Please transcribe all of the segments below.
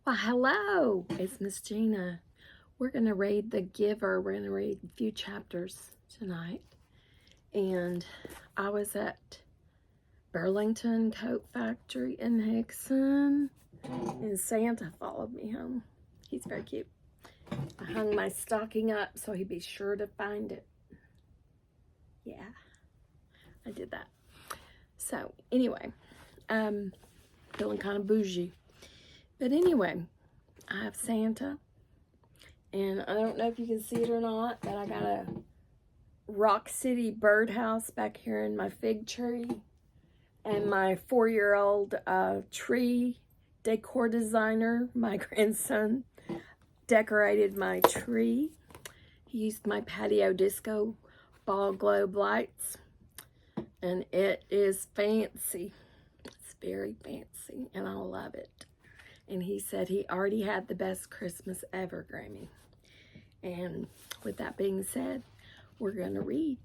Well, hello, it's Miss Gina. We're going to read The Giver. We're going to read a few chapters tonight. And I was at Burlington Coat Factory in Hickson, and Santa followed me home. He's very cute. I hung my stocking up so he'd be sure to find it. Yeah, I did that. So, anyway, feeling kind of bougie. But anyway, I have Santa, and I don't know if you can see it or not, but I got a Rock City birdhouse back here in my fig tree, and my 4-year-old tree decor designer, my grandson, decorated my tree. He used my patio disco ball globe lights, and it is fancy. It's very fancy, and I love it. And he said he already had the best Christmas ever, Grammy. And with that being said, we're going to read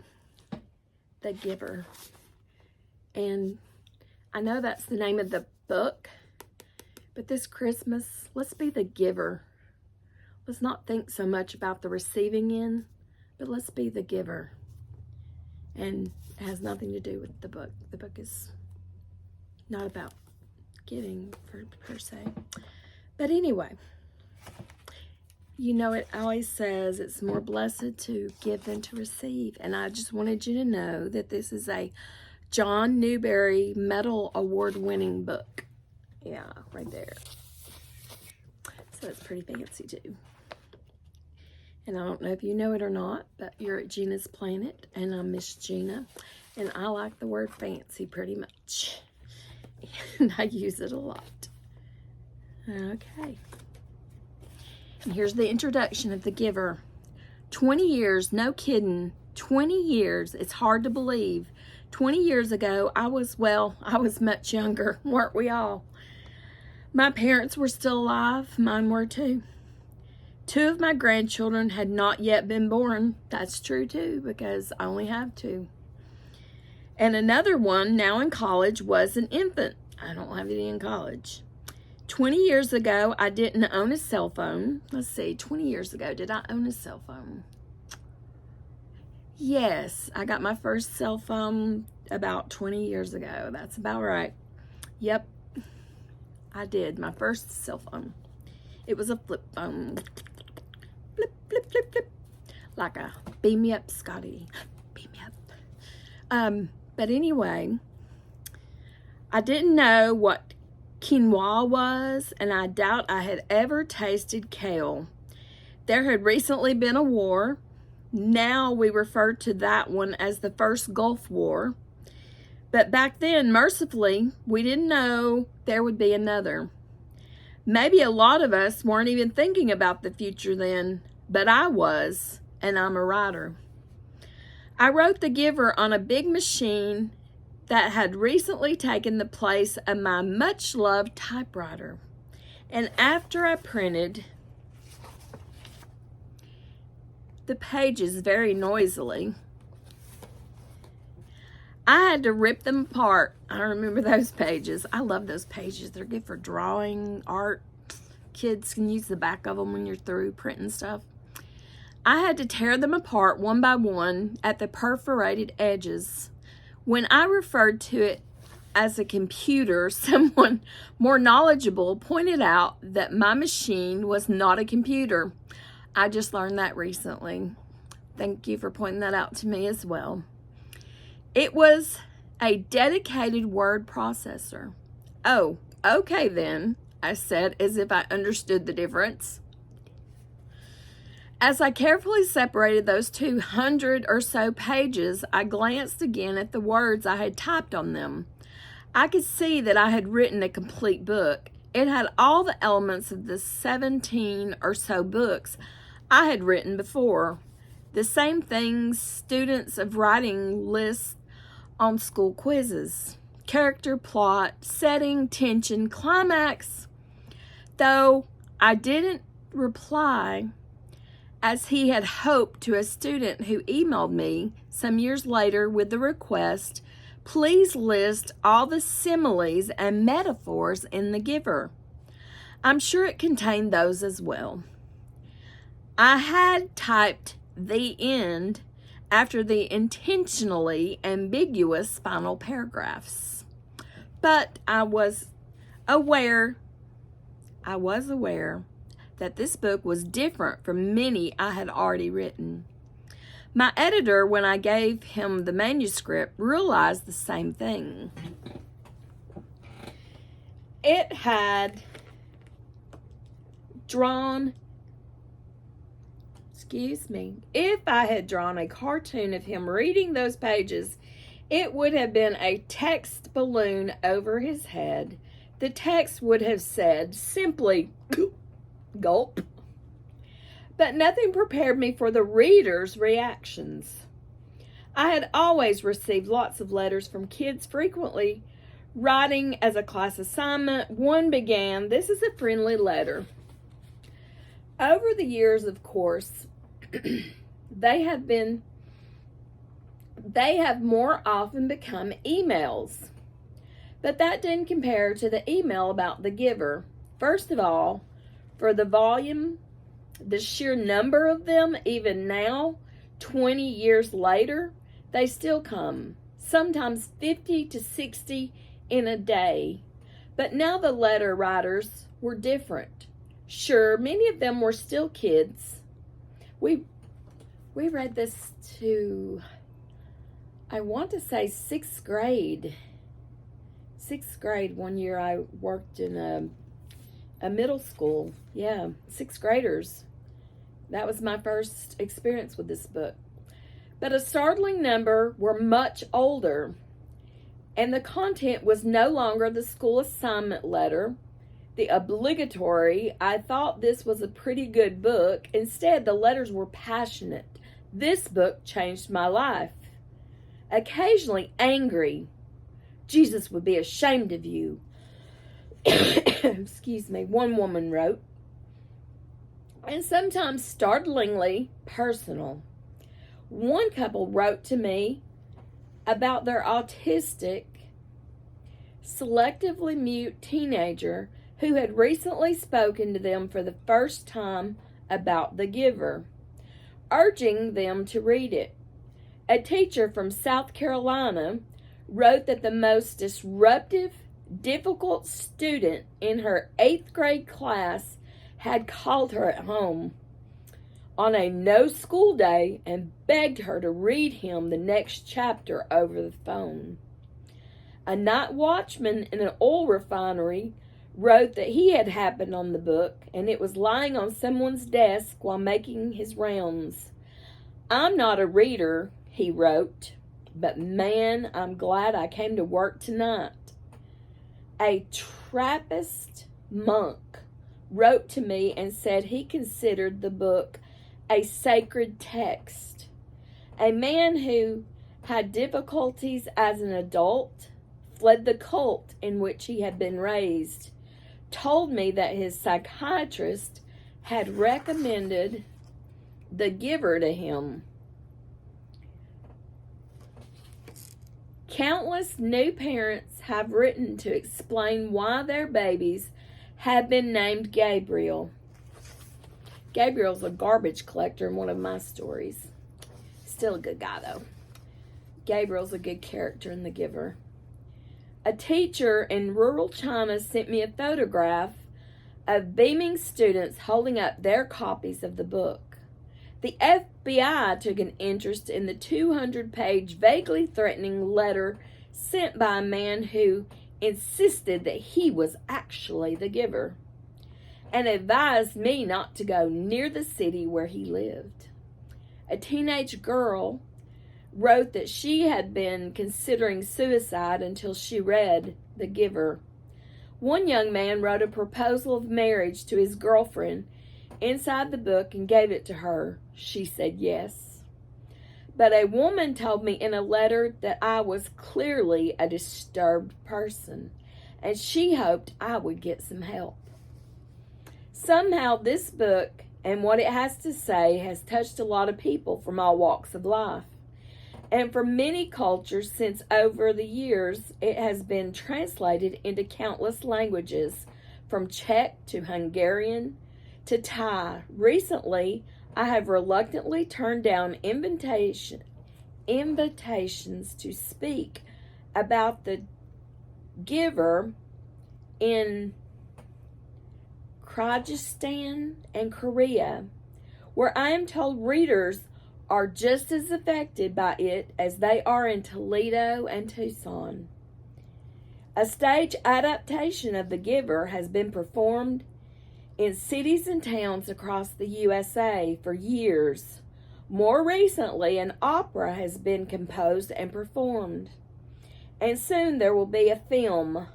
The Giver. And I know that's the name of the book, but this Christmas, let's be the giver. Let's not think so much about the receiving end, but let's be the giver. And it has nothing to do with the book. The book is not about giving per se. But anyway, you know, it always says it's more blessed to give than to receive. And I just wanted you to know that this is a John Newbery Medal Award winning book. Yeah, right there. So it's pretty fancy too. And I don't know if you know it or not, but you're at Gina's Planet, and I'm Miss Gina. And I like the word fancy pretty much. And I use it a lot. Okay. And here's the introduction of The Giver. 20 years, no kidding, 20 years, it's hard to believe. 20 years ago, I was much younger, weren't we all? My parents were still alive, mine were too. 2 of my grandchildren had not yet been born. That's true too, because I only have 2. And another one, now in college, was an infant. I don't have any in college. 20 years ago, I didn't own a cell phone. Let's see, 20 years ago, did I own a cell phone? Yes, I got my first cell phone about 20 years ago. That's about right. Yep, I did. My first cell phone. It was a flip phone. Flip, flip, flip, flip. Like a beam me up, Scotty. Beam me up. But anyway, I didn't know what quinoa was, and I doubt I had ever tasted kale. There had recently been a war. Now we refer to that one as the First Gulf War. But back then, mercifully, we didn't know there would be another. Maybe a lot of us weren't even thinking about the future then, but I was, and I'm a writer. I wrote The Giver on a big machine that had recently taken the place of my much-loved typewriter. And after I printed the pages very noisily, I had to rip them apart. I remember those pages. I love those pages. They're good for drawing, art. Kids can use the back of them when you're through printing stuff. I had to tear them apart one by one at the perforated edges. When I referred to it as a computer, someone more knowledgeable pointed out that my machine was not a computer. I just learned that recently. Thank you for pointing that out to me as well. It was a dedicated word processor. Oh, okay then, I said, as if I understood the difference. As I carefully separated those 200 or so pages, I glanced again at the words I had typed on them. I could see that I had written a complete book. It had all the elements of the 17 or so books I had written before. The same things students of writing list on school quizzes. Character, plot, setting, tension, climax. Though I didn't reply as he had hoped to a student who emailed me some years later with the request, please list all the similes and metaphors in The Giver. I'm sure it contained those as well. I had typed the end after the intentionally ambiguous final paragraphs, but I was aware that this book was different from many I had already written. My editor, when I gave him the manuscript, realized the same thing. It had drawn, if I had drawn a cartoon of him reading those pages, it would have been a text balloon over his head. The text would have said simply, gulp. But nothing prepared me for the reader's reactions. I had always received lots of letters from kids, frequently writing as a class assignment. One began, "This is a friendly letter." Over the years, of course, they have more often become emails. But that didn't compare to the email about the giver. First of all, for the volume, the sheer number of them, even now, 20 years later, they still come. Sometimes 50 to 60 in a day. But now the letter writers were different. Sure, many of them were still kids. We read this to, I want to say, sixth grade. Sixth grade, one year I worked in a middle school. Yeah, sixth graders. That was my first experience with this book. But a startling number were much older, and the content was no longer the school assignment letter, the obligatory, "I thought this was a pretty good book." Instead, the letters were passionate. "This book changed my life." Occasionally angry. "Jesus would be ashamed of you." Excuse me, one woman wrote. And sometimes startlingly personal. One couple wrote to me about their autistic, selectively mute teenager who had recently spoken to them for the first time about The Giver, urging them to read it. A teacher from South Carolina wrote that the most disruptive, difficult student in her 8th grade class had called her at home on a no-school day and begged her to read him the next chapter over the phone. A night watchman in an oil refinery wrote that he had happened on the book and it was lying on someone's desk while making his rounds. "I'm not a reader," he wrote, "but man, I'm glad I came to work tonight." A Trappist monk wrote to me and said he considered the book a sacred text. A man who had difficulties as an adult, fled the cult in which he had been raised, told me that his psychiatrist had recommended The Giver to him. Countless new parents have written to explain why their babies have been named Gabriel. Gabriel's a garbage collector in one of my stories. Still a good guy, though. Gabriel's a good character in The Giver. A teacher in rural China sent me a photograph of beaming students holding up their copies of the book. The FBI took an interest in the 200-page, vaguely threatening letter sent by a man who insisted that he was actually the giver, and advised me not to go near the city where he lived. A teenage girl wrote that she had been considering suicide until she read The Giver. One young man wrote a proposal of marriage to his girlfriend inside the book and gave it to her. She said yes. But a woman told me in a letter that I was clearly a disturbed person, and she hoped I would get some help. Somehow this book and what it has to say has touched a lot of people from all walks of life. And for many cultures, since over the years it has been translated into countless languages, from Czech to Hungarian to Thai. Recently, I have reluctantly turned down invitations to speak about the giver in Kyrgyzstan and Korea, where I am told readers are just as affected by it as they are in Toledo and Tucson. A stage adaptation of The Giver has been performed in cities and towns across the USA for years. More recently, an opera has been composed and performed, and soon there will be a film.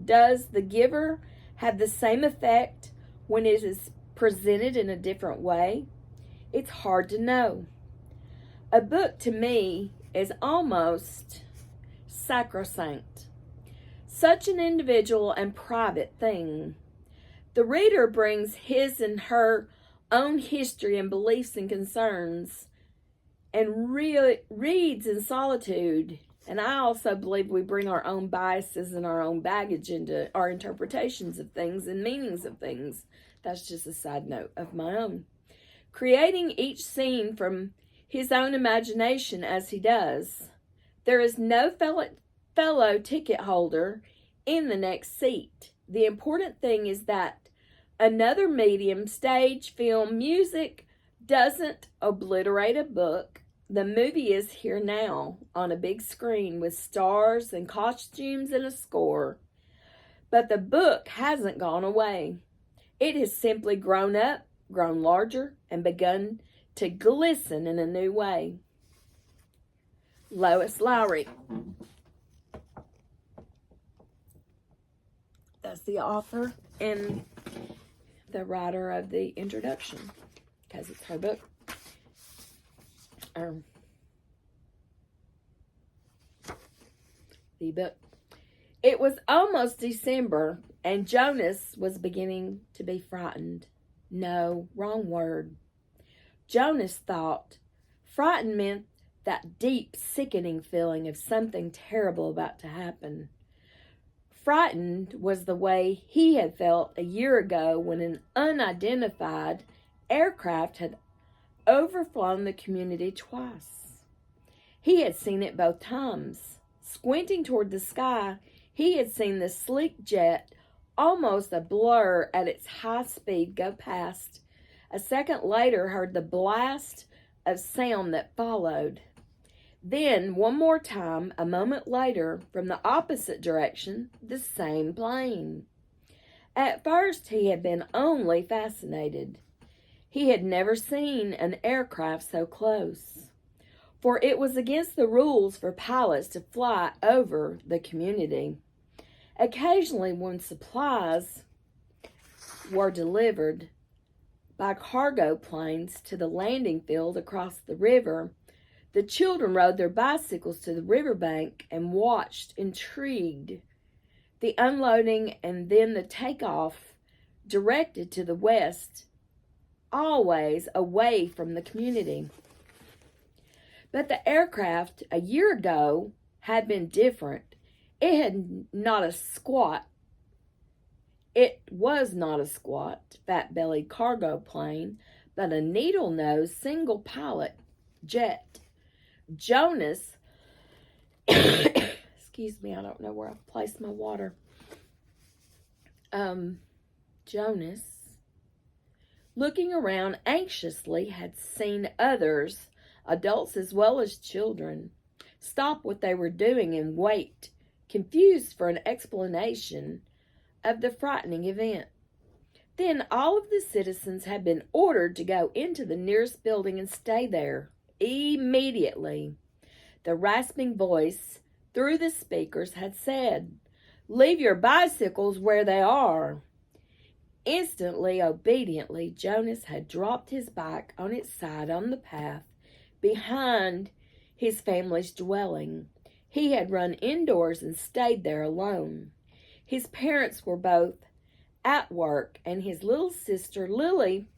Does The Giver have the same effect when it is presented in a different way? It's hard to know. A book to me is almost sacrosanct, such an individual and private thing. The reader brings his and her own history and beliefs and concerns and reads in solitude. And I also believe we bring our own biases and our own baggage into our interpretations of things and meanings of things. That's just a side note of my own. Creating each scene from his own imagination as he does. There is no fellow ticket holder in the next seat. The important thing is that another medium, stage, film, music, doesn't obliterate a book. The movie is here now on a big screen with stars and costumes and a score. But the book hasn't gone away. It has simply grown up, grown larger, and begun to glisten in a new way. Lois Lowry. That's the author and the writer of the introduction, because it's her book. The book. It was almost December, and Jonas was beginning to be frightened. No, wrong word. Jonas thought frightened meant that deep, sickening feeling of something terrible about to happen. Frightened was the way he had felt a year ago when an unidentified aircraft had overflown the community twice. He had seen it both times. Squinting toward the sky, he had seen the sleek jet, almost a blur at its high speed, go past. A second later, heard the blast of sound that followed. Then, one more time, a moment later, from the opposite direction, the same plane. At first, he had been only fascinated. He had never seen an aircraft so close, for it was against the rules for pilots to fly over the community. Occasionally, when supplies were delivered by cargo planes to the landing field across the river, the children rode their bicycles to the riverbank and watched, intrigued, the unloading and then the takeoff, directed to the west, always away from the community. But the aircraft a year ago had been different. It was not a squat, fat-bellied cargo plane, but a needle-nosed, single-pilot jet. Jonas, excuse me, I don't know where I've placed my water. Jonas, looking around anxiously, had seen others, adults as well as children, stop what they were doing and wait, confused for an explanation of the frightening event. Then all of the citizens had been ordered to go into the nearest building and stay there immediately. The rasping voice through the speakers had said, "Leave your bicycles where they are." Instantly, obediently, Jonas had dropped his bike on its side on the path behind his family's dwelling. He had run indoors and stayed there alone. His parents were both at work, and his little sister, Lily,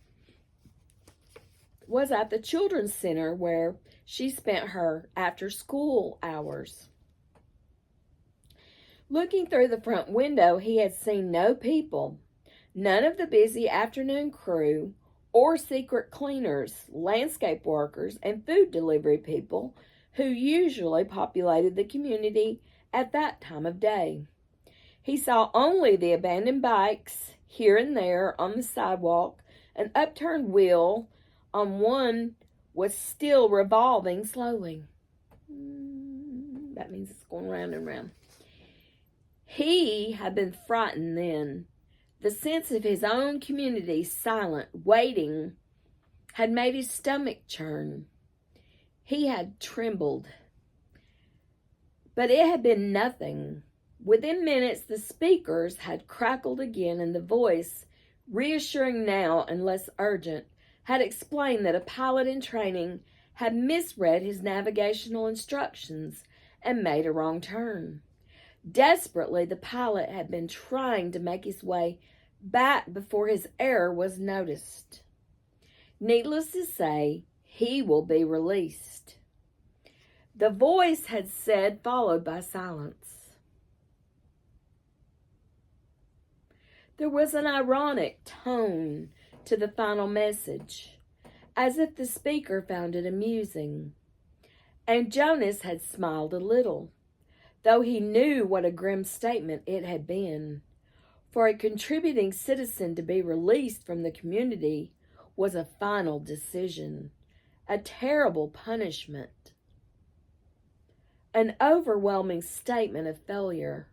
was at the children's center where she spent her after-school hours. Looking through the front window, he had seen no people. None of the busy afternoon crew or secret cleaners, landscape workers, and food delivery people who usually populated the community at that time of day. He saw only the abandoned bikes here and there on the sidewalk. An upturned wheel on one was still revolving slowly. That means it's going round and round. He had been frightened then. The sense of his own community silent, waiting, had made his stomach churn. He had trembled. But it had been nothing. Within minutes, the speakers had crackled again, and the voice, reassuring now and less urgent, had explained that a pilot in training had misread his navigational instructions and made a wrong turn. Desperately, the pilot had been trying to make his way back before his error was noticed. Needless to say, he will be released. The voice had said, followed by silence. There was an ironic tone to the final message, as if the speaker found it amusing. And Jonas had smiled a little, though he knew what a grim statement it had been. For a contributing citizen to be released from the community was a final decision, a terrible punishment, an overwhelming statement of failure.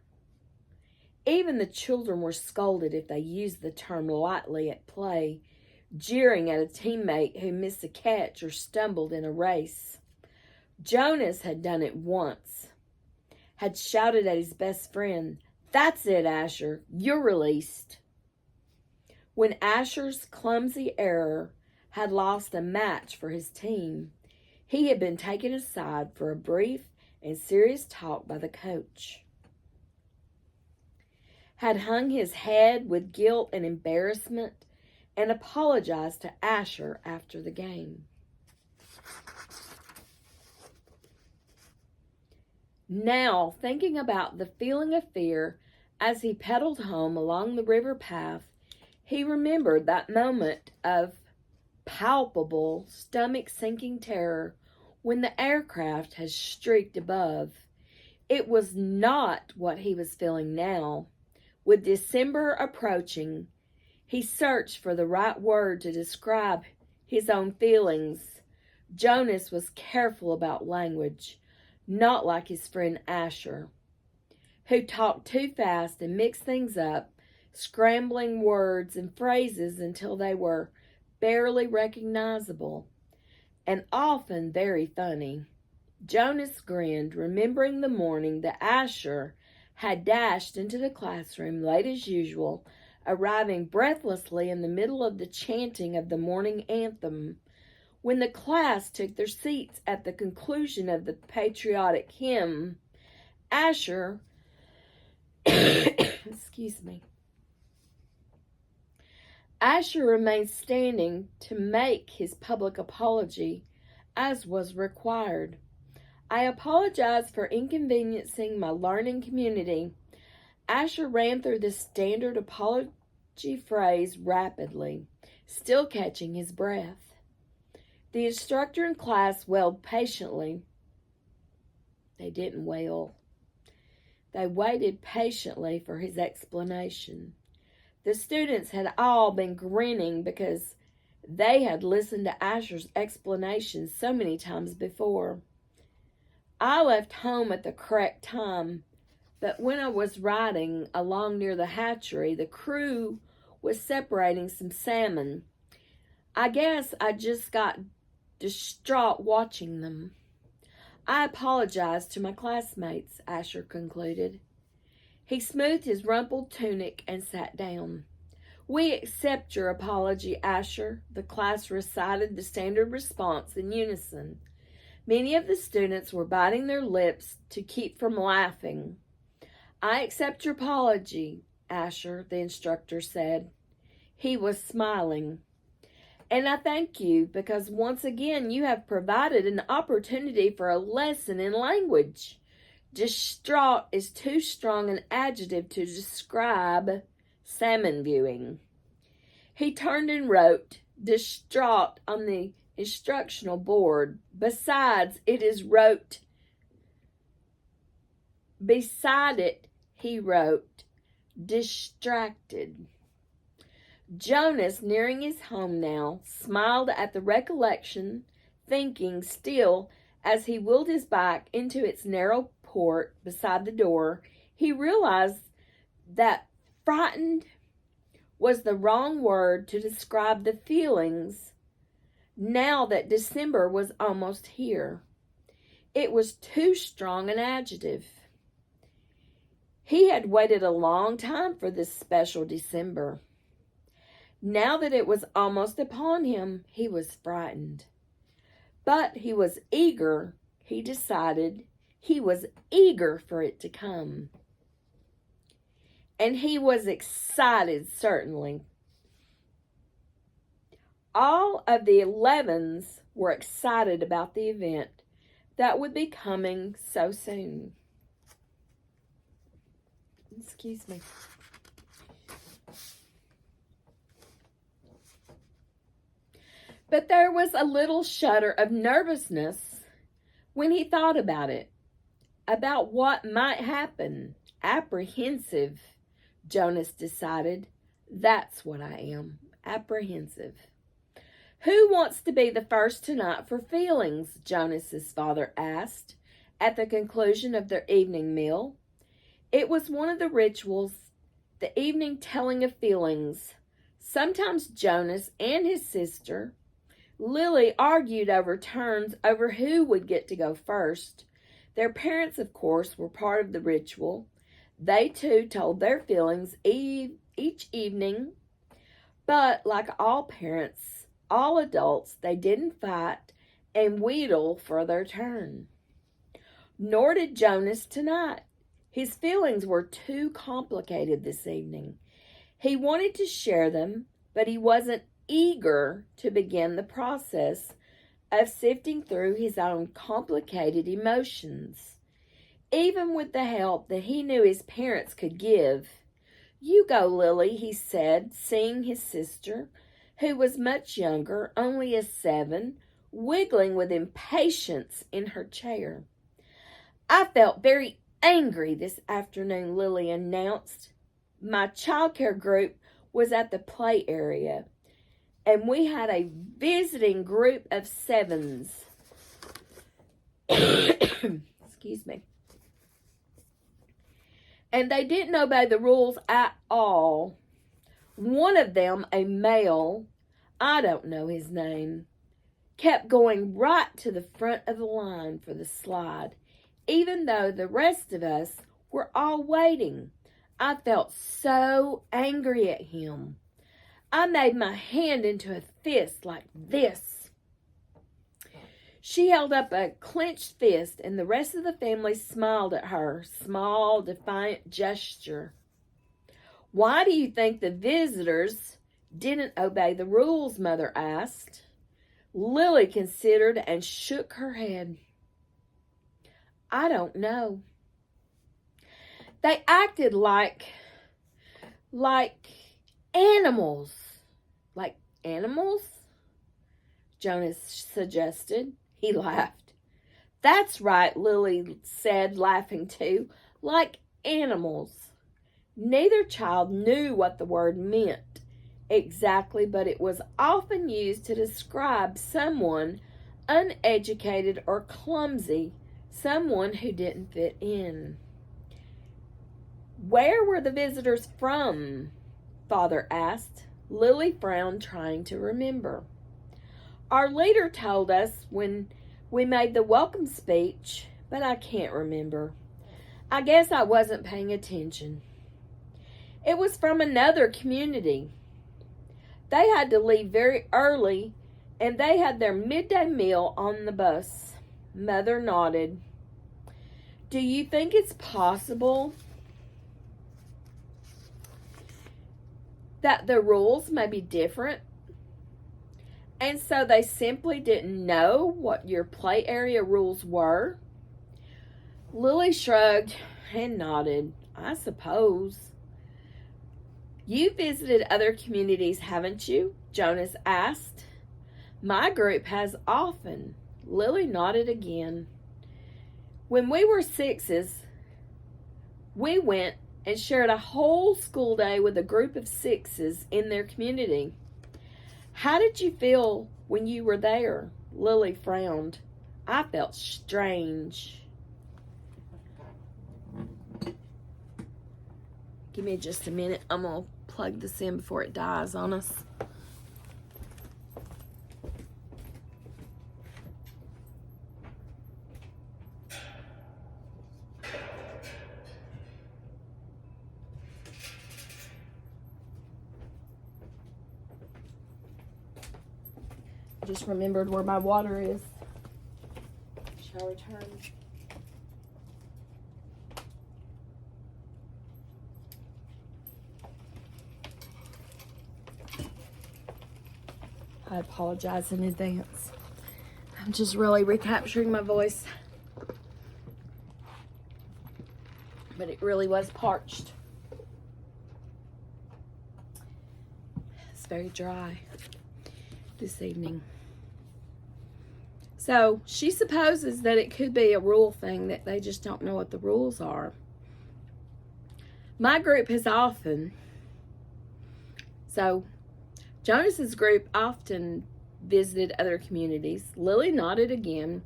Even the children were scolded if they used the term lightly at play, jeering at a teammate who missed a catch or stumbled in a race. Jonas had done it once, had shouted at his best friend, "That's it, Asher, you're released." When Asher's clumsy error had lost a match for his team, he had been taken aside for a brief and serious talk by the coach. Had hung his head with guilt and embarrassment, and apologized to Asher after the game. Now, thinking about the feeling of fear as he pedaled home along the river path, he remembered that moment of palpable, stomach-sinking terror when the aircraft had streaked above. It was not what he was feeling now. With December approaching, he searched for the right word to describe his own feelings. Jonas was careful about language, not like his friend Asher, who talked too fast and mixed things up, scrambling words and phrases until they were barely recognizable, and often very funny. Jonas grinned, remembering the morning that Asher had dashed into the classroom late as usual, arriving breathlessly in the middle of the chanting of the morning anthem. When the class took their seats at the conclusion of the patriotic hymn, Asher, Asher remained standing to make his public apology, as was required. "I apologize for inconveniencing my learning community." Asher ran through the standard apology phrase rapidly, still catching his breath. The instructor and class wailed patiently. They didn't wail. They waited patiently for his explanation. The students had all been grinning because they had listened to Asher's explanations so many times before. "I left home at the correct time, but when I was riding along near the hatchery, the crew was separating some salmon. I guess I just got distraught watching them. I apologized to my classmates," Asher concluded. He smoothed his rumpled tunic and sat down. "We accept your apology, Asher." The class recited the standard response in unison. Many of the students were biting their lips to keep from laughing. "I accept your apology, Asher," the instructor said. He was smiling. "And I thank you because once again you have provided an opportunity for a lesson in language." Distraught is too strong an adjective to describe salmon viewing. He turned and wrote, distraught, on the instructional board. Besides, it is wrote. Beside it, he wrote, distracted. Jonas, nearing his home now, smiled at the recollection, thinking still, as he wheeled his bike into its narrow port beside the door, he realized that frightened was the wrong word to describe the feelings now that December was almost here. It was too strong an adjective. He had waited a long time for this special December. Now that it was almost upon him, he was frightened. But he was eager, he decided. He was eager for it to come. And he was excited, certainly. All of the 11s were excited about the event that would be coming so soon. Excuse me. But there was a little shudder of nervousness when he thought about it, about what might happen. Apprehensive, Jonas decided. That's what I am, apprehensive. Who wants to be the first tonight for feelings? Jonas's father asked at the conclusion of their evening meal. It was one of the rituals, the evening telling of feelings. Sometimes Jonas and his sister, Lily, argued over turns over who would get to go first. Their parents, of course, were part of the ritual. They, too, told their feelings each evening. But, like all parents, all adults, they didn't fight and wheedle for their turn. Nor did Jonas tonight. His feelings were too complicated this evening. He wanted to share them, but he wasn't eager to begin the process of sifting through his own complicated emotions. Even with the help that he knew his parents could give. You go, Lily, he said, seeing his sister, who was much younger, only 7, wiggling with impatience in her chair. I felt very angry this afternoon, Lily announced. My childcare group was at the play area, and we had a visiting group of 7s. Excuse me. And they didn't obey the rules at all. One of them, a male, I don't know his name, kept going right to the front of the line for the slide, even though the rest of us were all waiting. I felt so angry at him. I made my hand into a fist like this. She held up a clenched fist, and the rest of the family smiled at her small, defiant gesture. Why do you think the visitors didn't obey the rules? Mother asked. Lily considered and shook her head. I don't know. They acted like animals. Like animals? Jonas suggested. He laughed. That's right, Lily said, laughing too. Like animals. Neither child knew what the word meant exactly, but it was often used to describe someone uneducated or clumsy, someone who didn't fit in. Where were the visitors from? Father asked. Lily frowned, trying to remember. Our leader told us when we made the welcome speech, but I can't remember. I guess I wasn't paying attention. It was from another community. They had to leave very early, and they had their midday meal on the bus. Mother nodded. Do you think it's possible that the rules may be different? And so they simply didn't know what your play area rules were? Lily shrugged and nodded. I suppose. You visited other communities, haven't you? Jonas asked. My group has often. Lily nodded again. When we were sixes, we went and shared a whole school day with a group of sixes in their community. How did you feel when you were there? Lily frowned. I felt strange. Give me just a minute. I'm going to plug this in before it dies on us. Just remembered where my water is. Shall return. I apologize in advance. I'm just really recapturing my voice. But it really was parched. It's very dry this evening. So she supposes that it could be a rule thing, that they just don't know what the rules are. My group has often. So Jonas's group often visited other communities. Lily nodded again.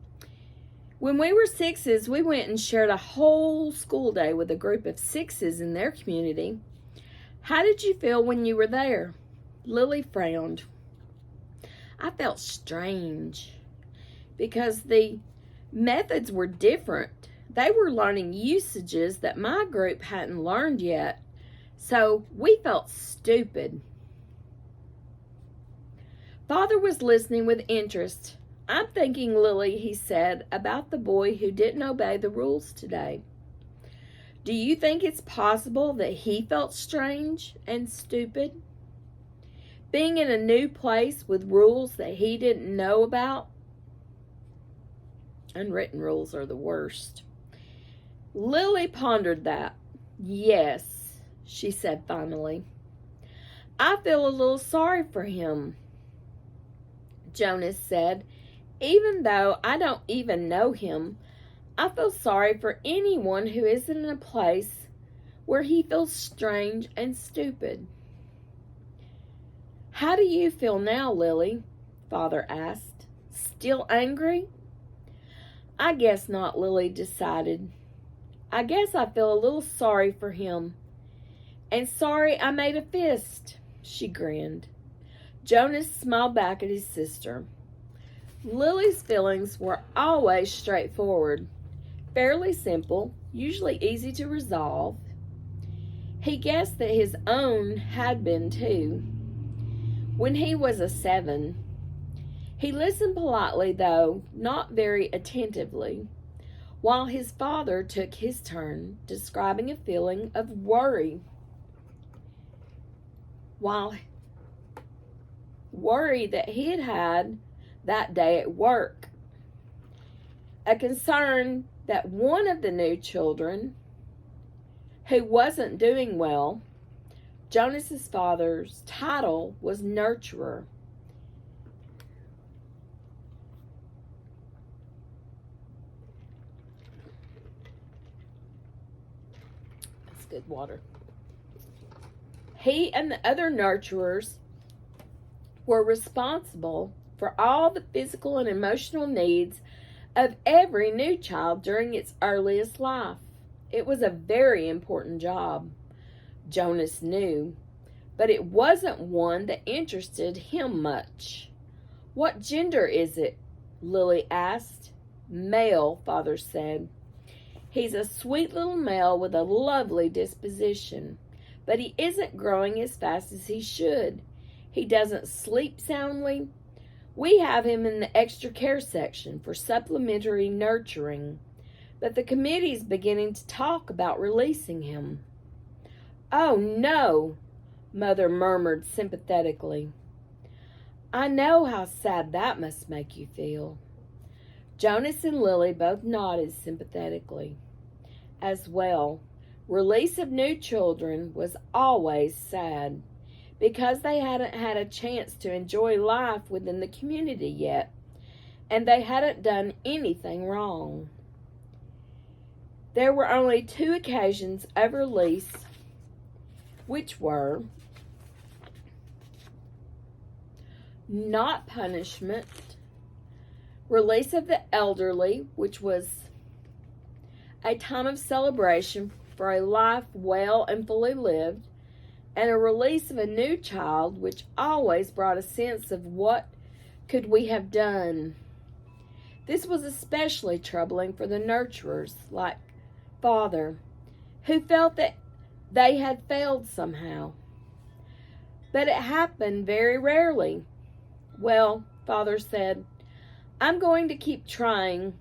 When we were sixes, we went and shared a whole school day with a group of sixes in their community. How did you feel when you were there? Lily frowned. I felt strange because the methods were different. They were learning usages that my group hadn't learned yet, so we felt stupid. Father was listening with interest. I'm thinking, Lily, he said, about the boy who didn't obey the rules today. Do you think it's possible that he felt strange and stupid? Being in a new place with rules that he didn't know about? Unwritten rules are the worst. Lily pondered that. Yes, she said finally. I feel a little sorry for him, Jonas said. Even though I don't even know him, I feel sorry for anyone who isn't in a place where he feels strange and stupid. How do you feel now, Lily? Father asked. Still angry? I guess not, Lily decided. I guess I feel a little sorry for him. And sorry I made a fist, she grinned. Jonas smiled back at his sister. Lily's feelings were always straightforward, fairly simple, usually easy to resolve. He guessed that his own had been too. When he was a 7, he listened politely, though not very attentively, while his father took his turn describing a feeling of worry. Worry that he had had that day at work. A concern that one of the new children, who wasn't doing well, Jonas's father's title was nurturer. That's good water. He and the other nurturers were responsible for all the physical and emotional needs of every new child during its earliest life. It was a very important job, Jonas knew, but it wasn't one that interested him much. What gender is it? Lily asked. Male, Father said. He's a sweet little male with a lovely disposition, but he isn't growing as fast as he should. He doesn't sleep soundly. We have him in the extra care section for supplementary nurturing, but the committee's beginning to talk about releasing him. Oh, no, Mother murmured sympathetically. I know how sad that must make you feel. Jonas and Lily both nodded sympathetically. As well, Release of new children was always sad because they hadn't had a chance to enjoy life within the community yet, and they hadn't done anything wrong. There were only 2 occasions of release, which were not punishment, release of the elderly, which was a time of celebration for a life well and fully lived, and a release of a new child, which always brought a sense of what could we have done. This was especially troubling for the nurturers, like Father, who felt that they had failed somehow. But it happened very rarely. Well, Father said, I'm going to keep trying.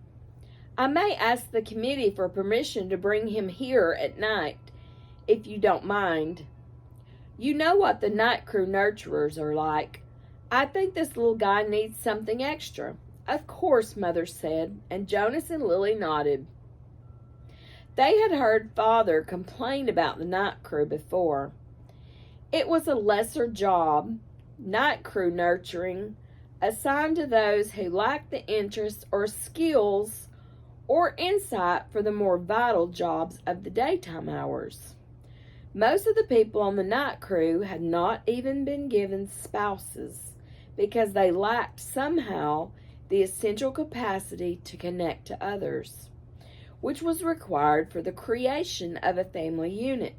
I may ask the committee for permission to bring him here at night, if you don't mind. You know what the night crew nurturers are like. I think this little guy needs something extra. Of course, Mother said, and Jonas and Lily nodded. They had heard Father complain about the night crew before. It was a lesser job, night crew nurturing, assigned to those who lacked the interest or skills or insight for the more vital jobs of the daytime hours. Most of the people on the night crew had not even been given spouses because they lacked somehow the essential capacity to connect to others, which was required for the creation of a family unit.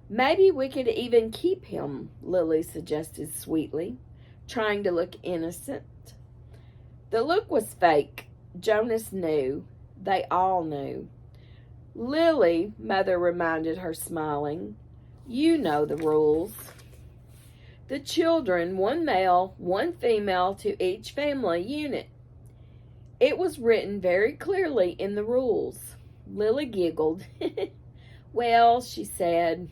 Maybe we could even keep him, Lily suggested sweetly, trying to look innocent. The look was fake. Jonas knew. They all knew. Lily, Mother reminded her, smiling, you know the rules. The children, 1 male, 1 female to each family unit. It was written very clearly in the rules. Lily giggled. Well, she said,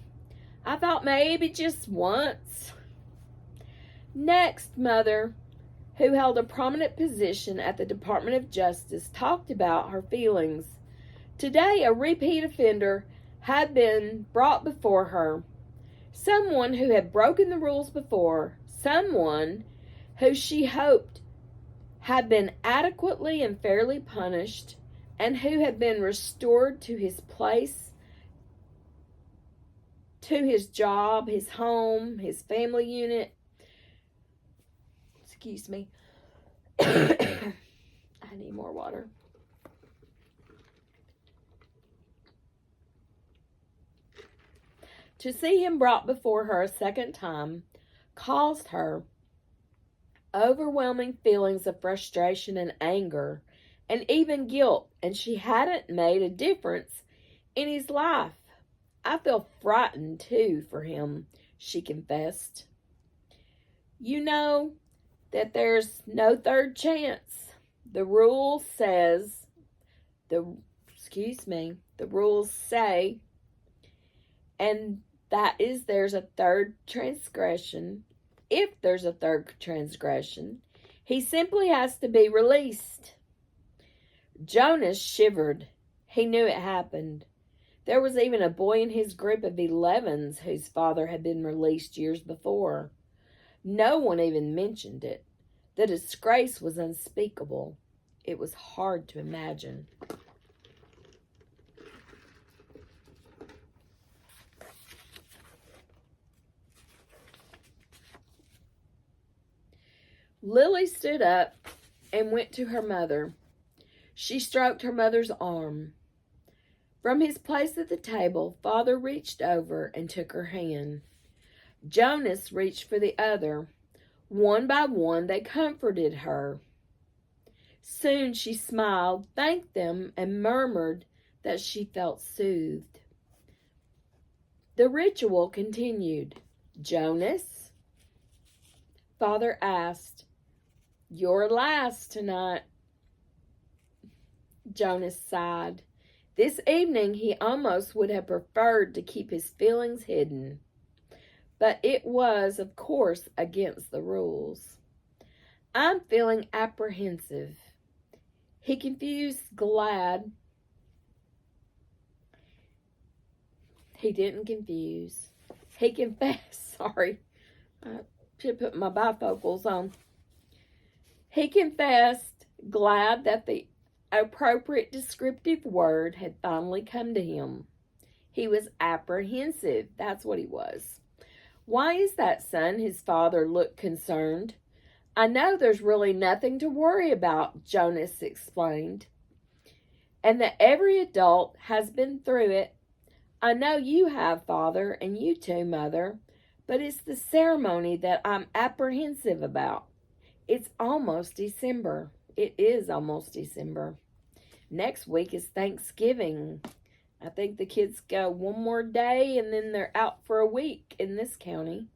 I thought maybe just once. Next, Mother, who held a prominent position at the Department of Justice, talked about her feelings. Today, a repeat offender had been brought before her. Someone who had broken the rules before, someone who she hoped had been adequately and fairly punished, and who had been restored to his place, to his job, his home, his family unit. Excuse me. I need more water. To see him brought before her a second time caused her overwhelming feelings of frustration and anger and even guilt, and she hadn't made a difference in his life. I feel frightened, too, for him, she confessed. You know that there's no third chance. The rules say, and that is there's a third transgression. If there's a third transgression, he simply has to be released. Jonas shivered. He knew it happened. There was even a boy in his group of 11s whose father had been released years before. No one even mentioned it. The disgrace was unspeakable. It was hard to imagine. Lily stood up and went to her mother. She stroked her mother's arm. From his place at the table, Father reached over and took her hand. Jonas reached for the other. One by one, they comforted her. Soon she smiled, thanked them, and murmured that she felt soothed. The ritual continued. Jonas, Father asked, "You're last tonight." Jonas sighed. This evening he almost would have preferred to keep his feelings hidden. But it was, of course, against the rules. I'm feeling apprehensive. He confused glad. He didn't confuse. He confessed. Sorry. I should put my bifocals on. He confessed, glad that the appropriate descriptive word had finally come to him. He was apprehensive. That's what he was. Why is that, son? His father looked concerned. I know there's really nothing to worry about, Jonas explained, and that every adult has been through it. I know you have, Father, and you too, Mother, but it's the ceremony that I'm apprehensive about. It's almost December. It is almost December. Next week is Thanksgiving. I think the kids go one more day and then they're out for a week in this county.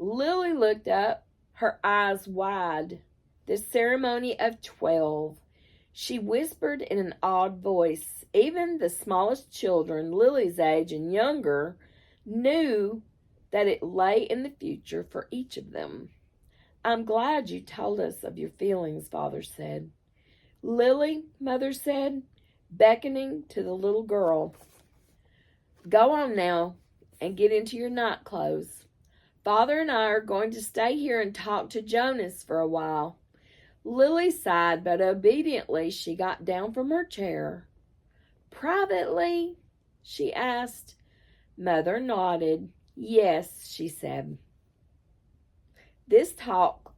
Lily looked up, her eyes wide. The ceremony of 12. She whispered in an awed voice. Even the smallest children, Lily's age and younger, knew that it lay in the future for each of them. I'm glad you told us of your feelings, Father said. Lily, Mother said, beckoning to the little girl. Go on now and get into your night clothes. Father and I are going to stay here and talk to Jonas for a while. Lily sighed, but obediently she got down from her chair. Privately? She asked. Mother nodded. Yes, she said. This talk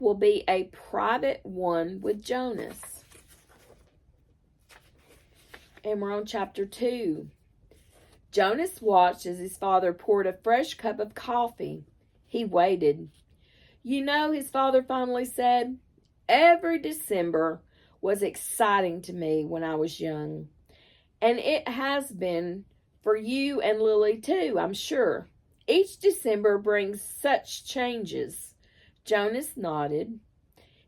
will be a private one with Jonas. And we're on chapter 2. Jonas watched as his father poured a fresh cup of coffee. He waited. You know, his father finally said, every December was exciting to me when I was young. And it has been for you and Lily too, I'm sure. Each December brings such changes. Jonas nodded.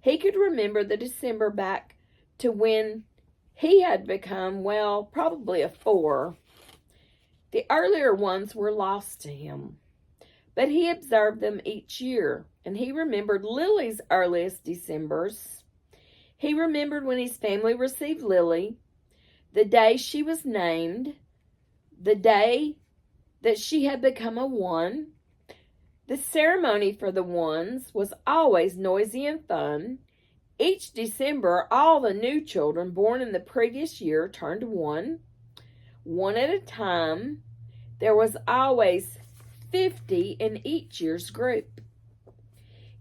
He could remember the December back to when he had become, well, probably a 4. The earlier ones were lost to him, but he observed them each year, and he remembered Lily's earliest Decembers. He remembered when his family received Lily, the day she was named, the day that she had become a 1. The ceremony for the 1s was always noisy and fun. Each December, all the new children born in the previous year turned 1. One at a time. There was always 50 in each year's group.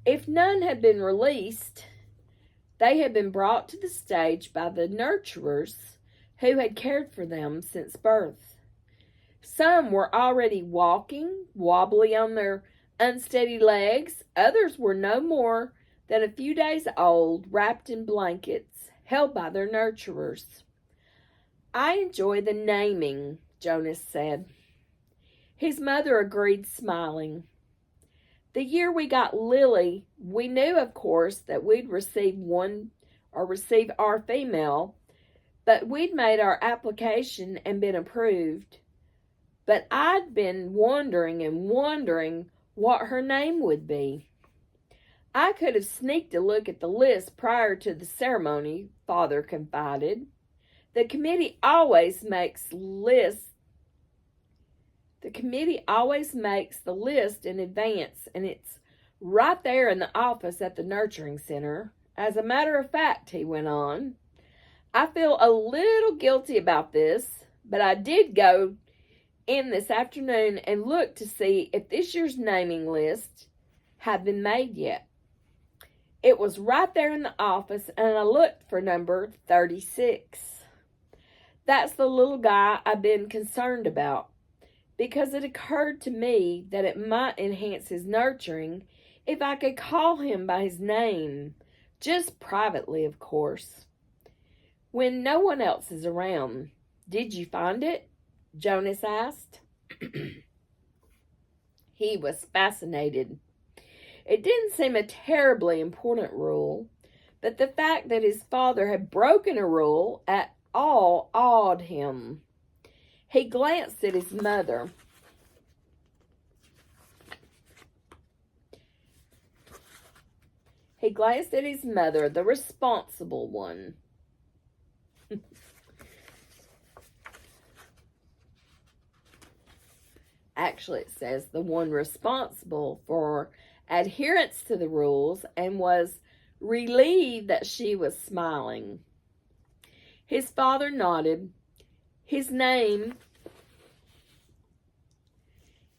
If none had been released, they had been brought to the stage by the nurturers who had cared for them since birth. Some were already walking, wobbly on their unsteady legs. Others were no more than a few days old, wrapped in blankets, held by their nurturers. I enjoy the naming, Jonas said. His mother agreed, smiling. The year we got Lily, we knew, of course, that we'd receive our female, but we'd made our application and been approved. But I'd been wondering what her name would be. I could have sneaked a look at the list prior to the ceremony, Father confided. The committee always makes the list in advance, and it's right there in the office at the nurturing center. As a matter of fact, he went on, I feel a little guilty about this, but I did go in this afternoon and look to see if this year's naming list had been made yet. It was right there in the office, and I looked for number 36. That's the little guy I've been concerned about, because it occurred to me that it might enhance his nurturing if I could call him by his name, just privately, of course, when no one else is around. Did you find it? Jonas asked. He was fascinated. It didn't seem a terribly important rule, but the fact that his father had broken a rule at all awed him. He glanced at his mother. The responsible one. actually it says the one responsible for adherence to the rules, and was relieved that she was smiling. His father nodded. His name,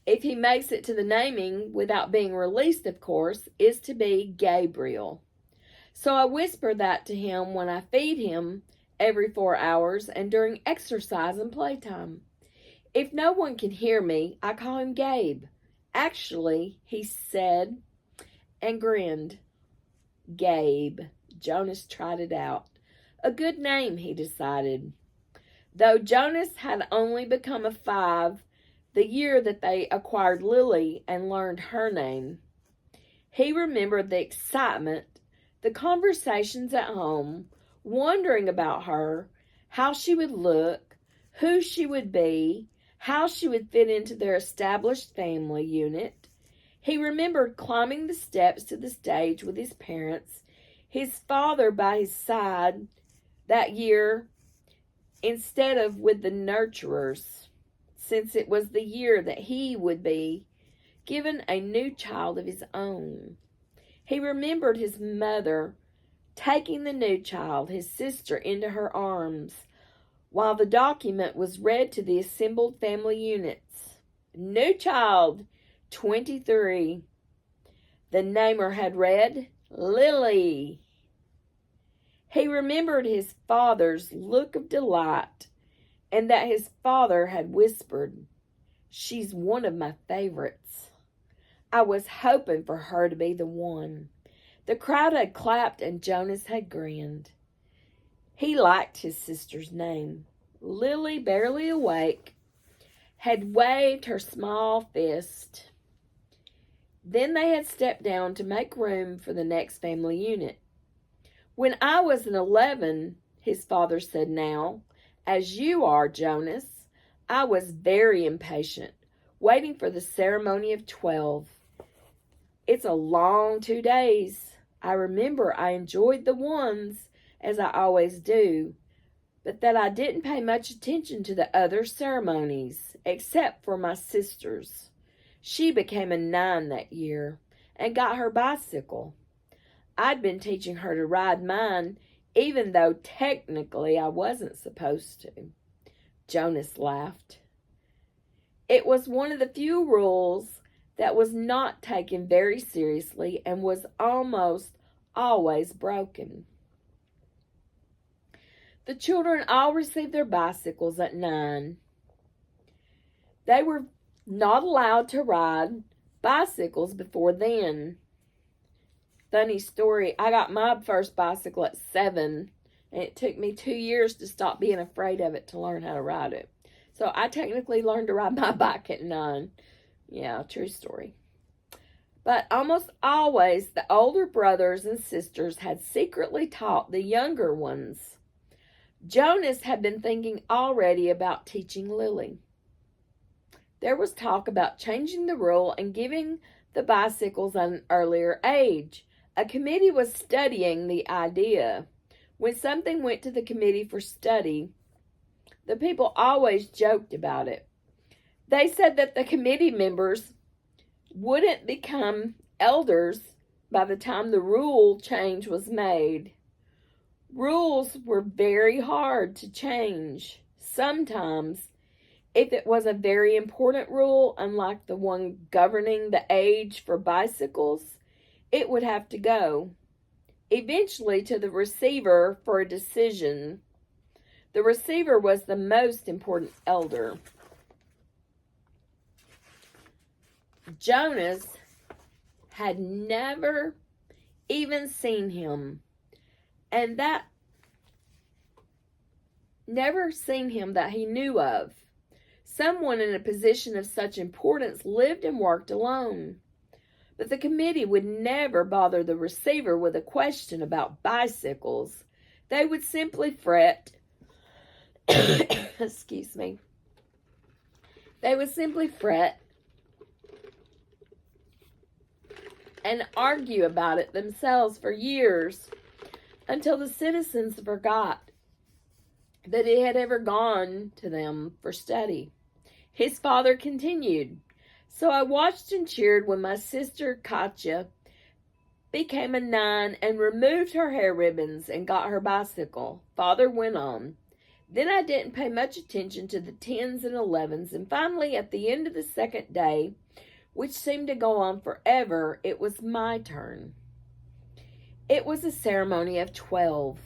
if he makes it to the naming without being released, of course, is to be Gabriel. So I whisper that to him when I feed him every 4 hours and during exercise and playtime. If no one can hear me, I call him Gabe. Actually, he said and grinned. Gabe. Jonas tried it out. A good name, he decided. Though Jonas had only become a 5 the year that they acquired Lily and learned her name, he remembered the excitement, the conversations at home, wondering about her, how she would look, who she would be, how she would fit into their established family unit. He remembered climbing the steps to the stage with his parents, his father by his side that year instead of with the nurturers, since it was the year that he would be given a new child of his own. He remembered his mother taking the new child, his sister, into her arms, while the document was read to the assembled family units. New child, 23. The namer had read, Lily. He remembered his father's look of delight, and that his father had whispered, "She's one of my favorites." I was hoping for her to be the one. The crowd had clapped and Jonas had grinned. He liked his sister's name. Lily, barely awake, had waved her small fist. Then they had stepped down to make room for the next family unit. When I was an 11, his father said now, as you are, Jonas, I was very impatient, waiting for the ceremony of 12. It's a long 2 days. I remember I enjoyed the ones, as I always do, but that I didn't pay much attention to the other ceremonies, except for my sister's. She became a 9 that year and got her bicycle. I'd been teaching her to ride mine, even though technically I wasn't supposed to. Jonas laughed. It was one of the few rules that was not taken very seriously and was almost always broken. The children all received their bicycles at 9. They were not allowed to ride bicycles before then. Funny story, I got my first bicycle at 7, and it took me 2 years to stop being afraid of it to learn how to ride it. So I technically learned to ride my bike at 9. Yeah, true story. But almost always the older brothers and sisters had secretly taught the younger ones. Jonas had been thinking already about teaching Lily. There was talk about changing the rule and giving the bicycles at an earlier age. A committee was studying the idea. When something went to the committee for study, the people always joked about it. They said that the committee members wouldn't become elders by the time the rule change was made. Rules were very hard to change. Sometimes, if it was a very important rule, unlike the one governing the age for bicycles, it would have to go, eventually, to the receiver for a decision. The receiver was the most important elder. Jonas had never even seen him, and that he knew of. Someone in a position of such importance lived and worked alone. But the committee would never bother the receiver with a question about bicycles. They would simply fret. Excuse me. They would simply fret and argue about it themselves for years until the citizens forgot that it had ever gone to them for study. His father continued, So I watched and cheered when my sister Katya became a 9 and removed her hair ribbons and got her bicycle. Father went on. Then I didn't pay much attention to the 10s and 11s, and finally, at the end of the second day, which seemed to go on forever, it was my turn. It was a ceremony of 12.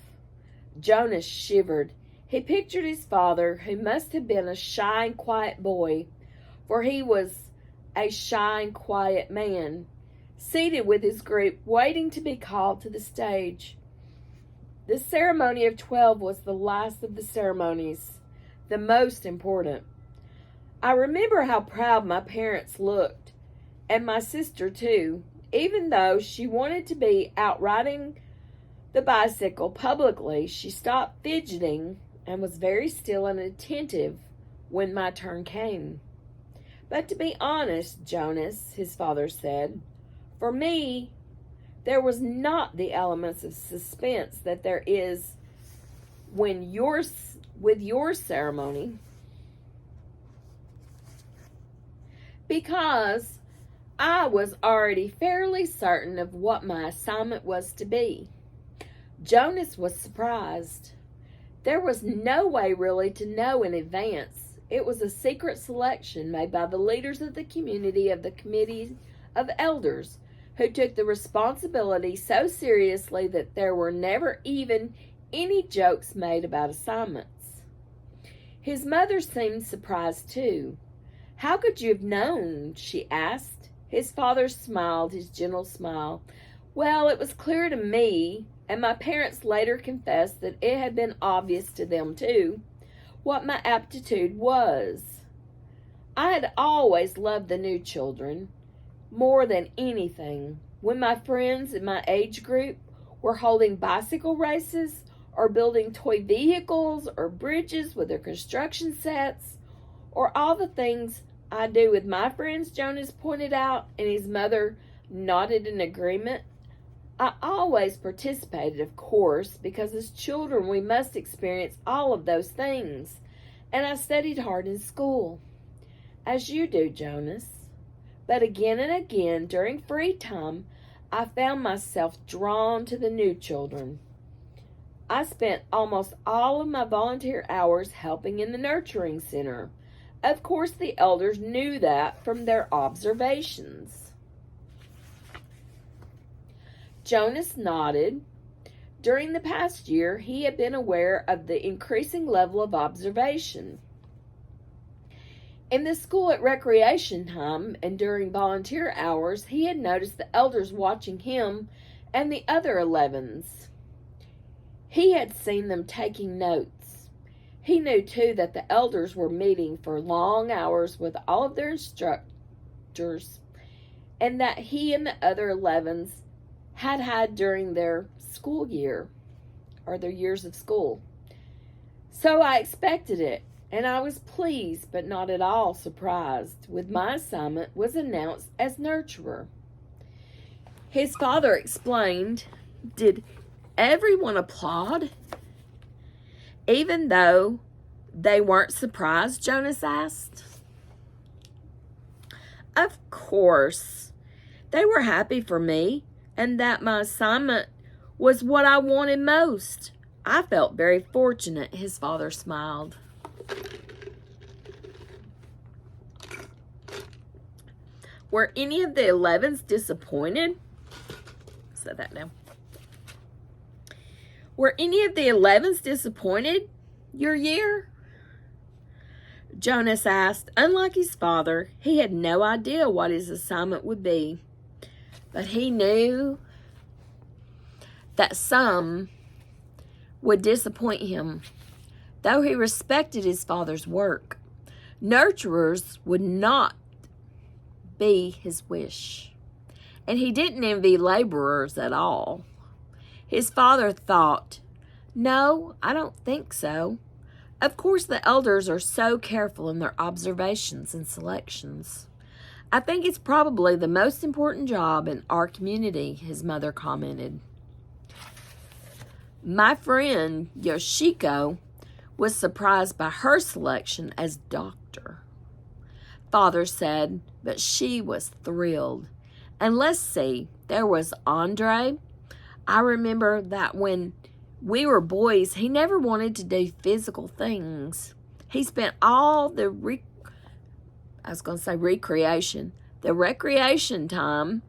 Jonas shivered. He pictured his father, who must have been a shy and quiet boy, for he was a shy and quiet man, seated with his group, waiting to be called to the stage. The ceremony of 12 was the last of the ceremonies, the most important. I remember how proud my parents looked, and my sister too, even though she wanted to be out riding the bicycle publicly. She stopped fidgeting and was very still and attentive when my turn came. But to be honest, Jonas, his father said, for me, there was not the elements of suspense that there is with your ceremony, because I was already fairly certain of what my assignment was to be. Jonas was surprised. There was no way really to know in advance. It was a secret selection made by the leaders of the community of the Committee of Elders, who took the responsibility so seriously that there were never even any jokes made about assignments. His mother seemed surprised too. How could you have known? She asked. His father smiled his gentle smile. Well, it was clear to me, and my parents later confessed that it had been obvious to them too, what my aptitude was. I had always loved the new children more than anything. When my friends in my age group were holding bicycle races or building toy vehicles or bridges with their construction sets, or all the things I do with my friends, Jonas pointed out, and his mother nodded in agreement. I always participated, of course, because as children we must experience all of those things, and I studied hard in school, as you do, Jonas. But again and again, during free time, I found myself drawn to the new children. I spent almost all of my volunteer hours helping in the nurturing center. Of course, the elders knew that from their observations. Jonas nodded. During the past year, he had been aware of the increasing level of observation. In the school at recreation time and during volunteer hours, he had noticed the elders watching him and the other 11s. He had seen them taking notes. He knew, too, that the elders were meeting for long hours with all of their instructors, and that he and the other 11s had during their school year, or their years of school. So I expected it. And I was pleased, but not at all surprised, when my assignment was announced as nurturer. His father explained, did everyone applaud? Even though they weren't surprised, Jonas asked. Of course. They were happy for me, and that my assignment was what I wanted most. I felt very fortunate, his father smiled. Were any of the 11s disappointed? Say that now. Were any of the 11s disappointed your year? Jonas asked. Unlike his father, he had no idea what his assignment would be, but he knew that some would disappoint him. Though he respected his father's work, nurturers would not be his wish, and he didn't envy laborers at all. His father thought, no, I don't think so. Of course, the elders are so careful in their observations and selections. I think it's probably the most important job in our community, his mother commented. My friend Yoshiko was surprised by her selection as doctor. Father said, but she was thrilled. And let's see, there was Andre. I remember that when we were boys, he never wanted to do physical things. He spent all the recreation time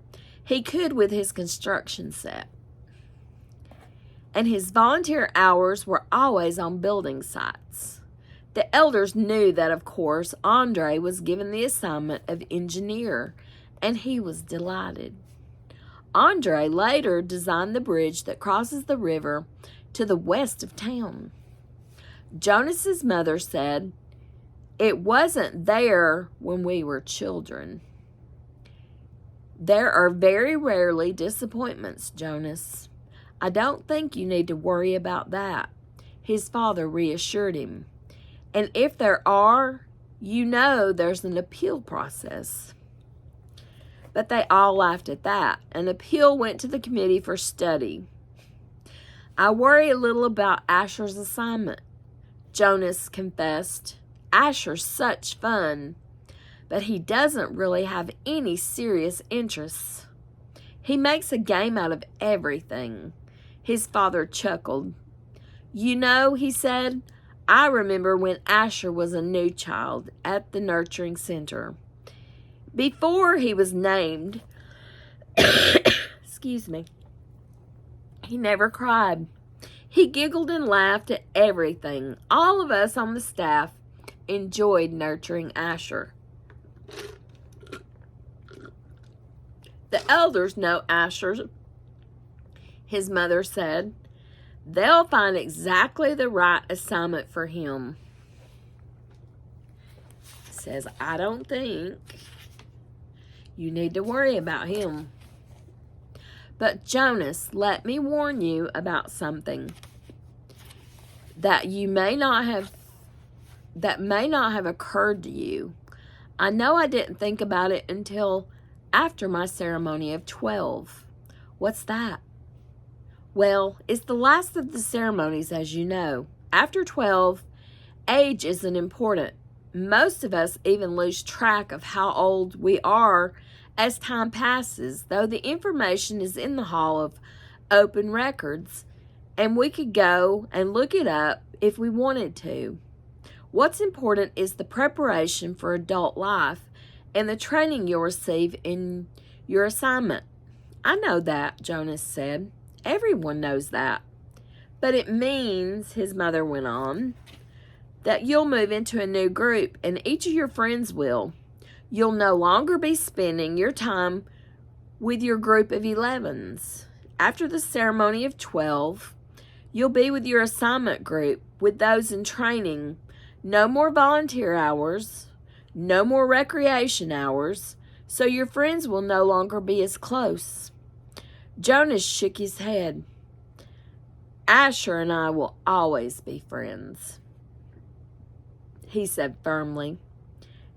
he could with his construction set. And his volunteer hours were always on building sites. The elders knew that, of course, Andre was given the assignment of engineer, and he was delighted. Andre later designed the bridge that crosses the river to the west of town. Jonas's mother said, "It wasn't there when we were children." There are very rarely disappointments, Jonas. I don't think you need to worry about that, his father reassured him. And if there are, you know there's an appeal process. But they all laughed at that. An appeal went to the committee for study. I worry a little about Asher's assignment, Jonas confessed. Asher's such fun, but he doesn't really have any serious interests. He makes a game out of everything. His father chuckled. You know, he said, I remember when Asher was a new child at the nurturing center. Before he was named, excuse me, he never cried. He giggled and laughed at everything. All of us on the staff enjoyed nurturing Asher. The elders know Asher, his mother said. They'll find exactly the right assignment for him. Says, I don't think you need to worry about him. But Jonas, let me warn you about something that may not have occurred to you. I know I didn't think about it until after my ceremony of 12. What's that? Well, it's the last of the ceremonies, as you know. After 12, age isn't important. Most of us even lose track of how old we are as time passes, though the information is in the Hall of Open Records, and we could go and look it up if we wanted to. What's important is the preparation for adult life and the training you'll receive in your assignment. I know that, Jonas said. Everyone knows that. But it means, his mother went on, that you'll move into a new group, and each of your friends will. You'll no longer be spending your time with your group of 11s. After the ceremony of 12, you'll be with your assignment group, with those in training. No more volunteer hours, no more recreation hours, so your friends will no longer be as close. Jonas shook his head. Asher and I will always be friends, he said firmly.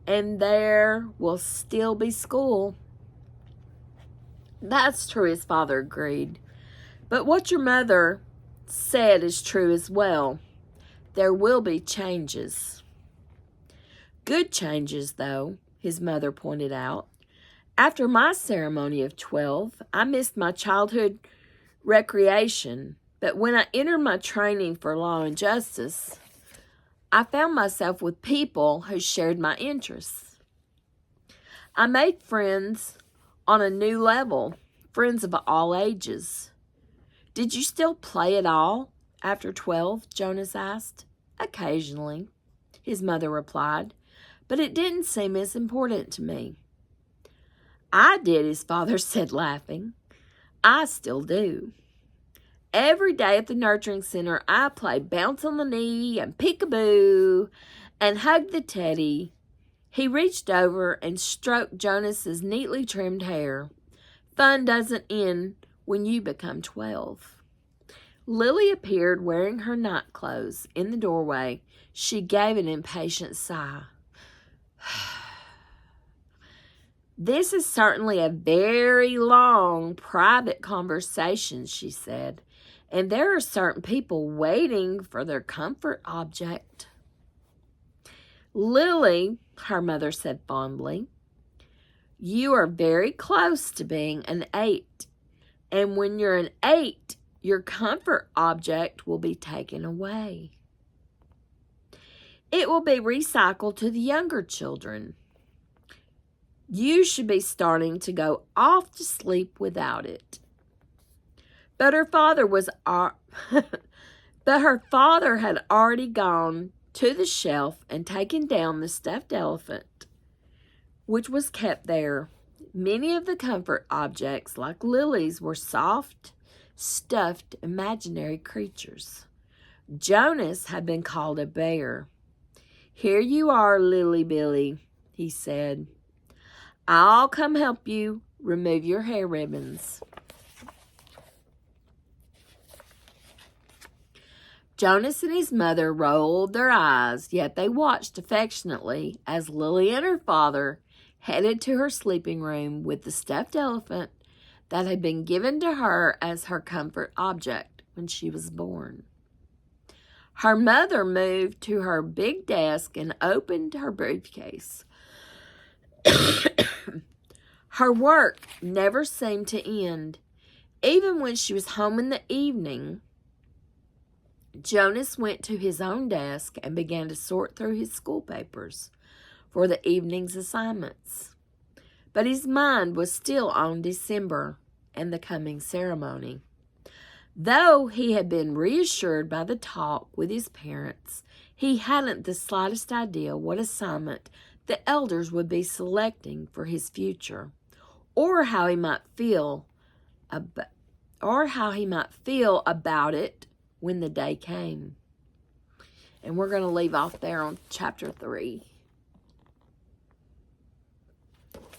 And there will still be school. That's true, his father agreed. But what your mother said is true as well. There will be changes. Good changes, though, his mother pointed out. After my ceremony of 12, I missed my childhood recreation, but when I entered my training for law and justice, I found myself with people who shared my interests. I made friends on a new level, friends of all ages. Did you still play at all after 12? Jonas asked. Occasionally, his mother replied, but it didn't seem as important to me. I did, his father said, laughing. I still do. Every day at the nurturing center, I play bounce on the knee and peekaboo and hug the teddy. He reached over and stroked Jonas's neatly trimmed hair. Fun doesn't end when you become 12. Lily appeared wearing her night clothes in the doorway. She gave an impatient sigh. This is certainly a very long, private conversation, she said, and there are certain people waiting for their comfort object. "Lily," her mother said fondly, "you are very close to being an 8. And when you're an 8, your comfort object will be taken away. It will be recycled to the younger children. You should be starting to go off to sleep without it." But her father had already gone to the shelf and taken down the stuffed elephant, which was kept there. Many of the comfort objects, like Lily's, were soft, stuffed, imaginary creatures. Jonas had been called a bear. "Here you are, Lily Billy," he said. "I'll come help you remove your hair ribbons." Jonas and his mother rolled their eyes, yet they watched affectionately as Lily and her father headed to her sleeping room with the stuffed elephant that had been given to her as her comfort object when she was born. Her mother moved to her big desk and opened her briefcase. Her work never seemed to end. Even when she was home in the evening, Jonas went to his own desk and began to sort through his school papers for the evening's assignments. But his mind was still on December and the coming ceremony. Though he had been reassured by the talk with his parents, he hadn't the slightest idea what assignment the elders would be selecting for his future, or how he might feel about it when the day came. And we're going to leave off there on chapter 3.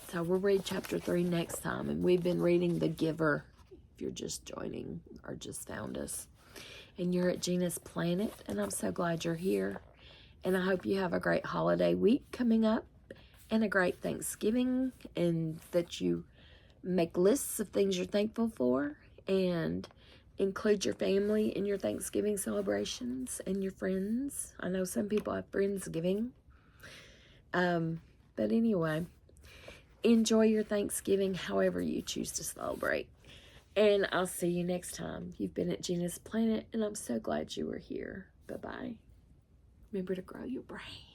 So we'll read chapter 3 next time. And we've been reading The Giver, if you're just joining or just found us. And you're at Gina's Planet, and I'm so glad you're here. And I hope you have a great holiday week coming up and a great Thanksgiving, and that you make lists of things you're thankful for and include your family in your Thanksgiving celebrations and your friends. I know some people have Friendsgiving. But anyway, enjoy your Thanksgiving however you choose to celebrate. And I'll see you next time. You've been at Gina's Planet, and I'm so glad you were here. Bye-bye. Remember to grow your brain.